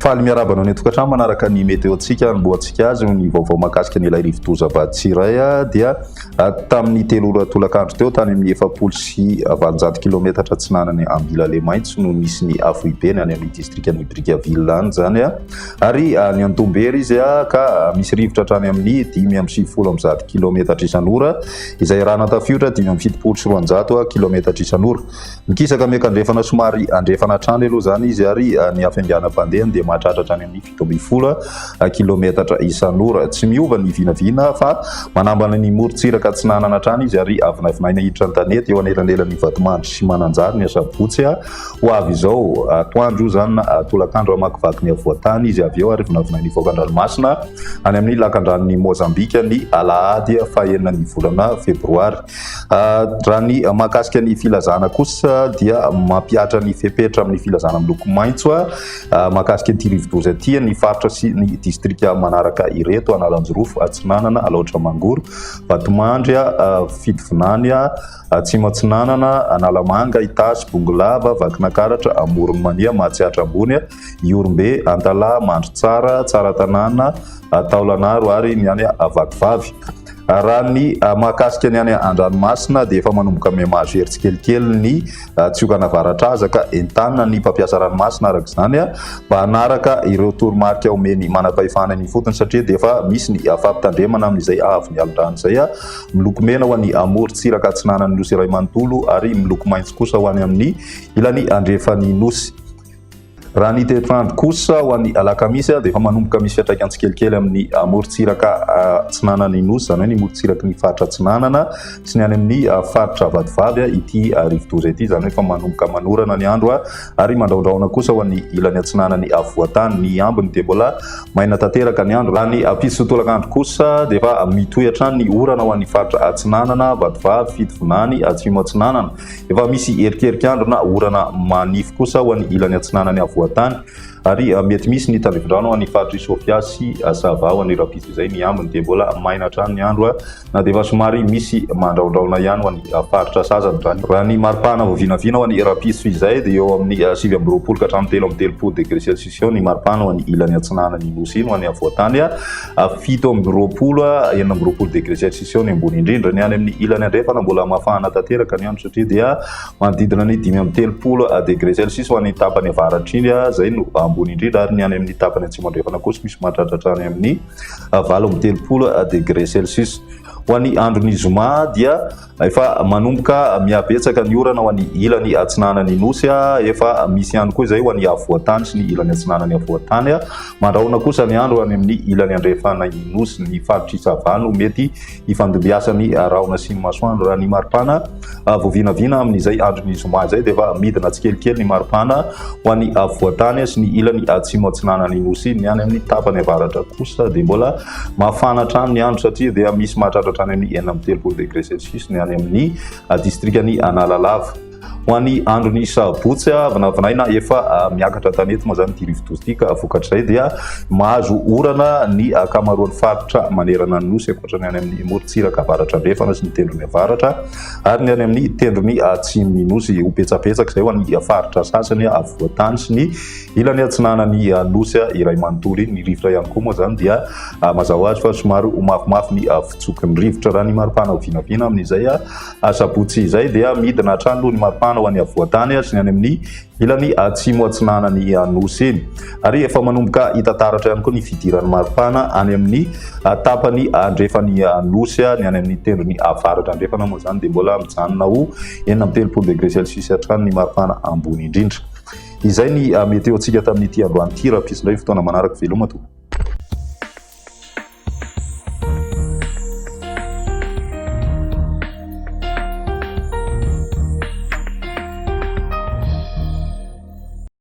Faly miarabana ny tokantrano manaraka ny metéo-tsika mboatsika azy ny vaovao mahakasika ny ilay rivo-toza Tsiraya dia tamin'ny 3 tolakandro teo tany amin'ny 700 kilometatra atsinanany Ambila Maitso no misy ny afo ibeny any amin'ny distriktan'ny Brickaville any zany ary ny Antombery izy ka misy rivotra hatrany amin'ny 570 kilometatra isan'ora izay rano tafiotra 570 kilometatra isan'ora mikisaka miakandrefana somary andrefana hatrany aloha zany izy ary ny afianganam-pandeha dia mahatratra any amin'ny 70 kilometatra isan'ora tsy miova ny vinavina fa manambana ny morontsiraka atsinanana hatrany izy ary avinavinaina hiditra ny tanety eo anelanelan'ny vatomandry sy mananjary ny asabotsy ho avy izao atoandro zany tolakandro amakivaky ny avoatany izy avy eo ary vinavinainy voakan-dranomasina any amin'ny lakandran'ny Mozambika ny alahady fahaenina ny volana febroary raha ny mahakasika ny filazana kosa dia mampiatra ny fepetra amin'ny filazana miloko maitso mahakasika ity rivo-doza ity ny faritra sy ny distrika manaraka ireto Analanjorofo Atsinanana Alaotra Mangoro Vatomandry Fidivinany Tsimotsinanana Analamanga Itasy Bongolava Vakinakaratra Amoronmania Mahatsiatra Ambony Iorombe Antala Mandrotsara Tsaratanana Taolanaro ary ny any Vakivavy raha ny mahakasika ny any an-dranomasina dia efa manomboka miamazo heritsikelikely ny tsiokana varatrazaka entanina ny mpampiasa ranomasina araka izany mba hanaraka ireo toromarika omeny manam-pahefana ny fotony satria dia efa misy ny fampitandremana amin'izay avy ny alondrano izay miloko mena ho an'ny amorontsiraka atsinanany Nosy Iray manontolo ary miloko maitso kosa ho any amin'ny ilany andrefany Nosy. Raha ny toetrandro kosa ho an'ny alakamisy dia efa manomboka misy fiantraikany tsikelikely amin'ny morontsiraka atsinanany Nosy zany hoe ny morontsiraka ny faritra atsinanana sy ny any amin'ny faritra Vatovavy ity rivo-doza ity zany hoe efa manomboka manorana ny andro ary mandraondraona kosa ho an'ny ilany atsinanany avoatany ny ambiny dia mbola maina tanteraka ny andro. Raha ny apisy tolakandro kosa dia efa mitohy hatrany ny orana ho an'ny faritra atsinanana Vatovavy Fidivinany Atsimo atsinanana efa misy erikerikandro na orana manify kosa ho an'ny ilany atsinanany avoatany ary mety misy ny tandrivindrano ho an'ny faritra Sofia sy Sava ho an'ny rapisy izay ny ambiny dia mbola maina hatrany ny andro na dia efa somary misy mandraondraona ihany ho an'ny faritra sasany raha ny maripana voavinavina ho an'ny rapisy izay dia eo amin'ny 7 ka hatramin'ny 13 degré celsius eo ny maripana ho an'ny ilany atsinanany Nosy iny ho an'ny avoatany 7 degré celsius eo ny ambony indrindra ny any amin'ny ilany andrefana mbola mafana tanteraka ny andro satria dia manodidina ny 5 degré celsius ho an'ny tapany avaratra iny zay no ambony indrindra ary ny any amin'ny tapany atsimo andrefana kosa misy mahatratratra any amin'ny 8 degré celsius. Ho an'ny andron'ny zoma dia efa manomboka miabetsaka ny orana ho an'ny ilany atsinanany Nosy efa misy ihany koa izay ho an'ny avoatany sy ny ilany atsinanany avoatany mandraona kosa ny andro any amin'ny ilany andrefana Nosy ny faritra Sava no mety ifandimbiasany rahona sy ny masoandro raha ny maripana voavinavina amin'izay andron'ny zoma izay dia efa midina tsikelikely ny maripana ho an'ny avoatany sy ny ilany atsimo atsinanany Nosy ny any amin'ny tapany avaratra kosa dia mbola mafana hatrany ny andro satria dia misy mahatratra hatrany amin'ny 9 degré celsius ny any amin'ny distriktan'ny Analalava. Ho an'ny andron'ny sabotsy vinavinaina efa miakatra tanety moa zany ity rivo-doza ity ka vokatrizay dia mahazo orana ny akamaroan'ny faritra manerana ny Nosy ankoatrany any amin'ny morontsiraka avaratra andrefana sy ny tendrony avaratra ary ny any amin'ny tendrony atsimony Nosy ho petsapetsaka izay ho an'ny faritra sasany avoatany sy ny ilany atsinanany Nosy Iray manontolo ny rivotra ihany koa moa zany dia mazava ho azy fa somary ho mafimafy ny fitsokin'ny rivotra raha ny maripana ho vinavina amin'izay sabotsy izay dia midina hatrany aloha ny maripana ho an'ny avoatany sy ny any amin'ny ilany atsimo atsinanany Nosy eny ary efa manomboka hitantaratra ihany koa ny fidiran'ny maripana any amin'ny tapany andrefany Nosy ny any amin'ny tendrony avaratra andrefana moa zany dia mbola mijanona ho 9 degré celsius hatrany ny maripana ambony indrindra. Izay ny metéo-tsika tamin'ity androany ity raha pisindray fotoana manaraka veloma to.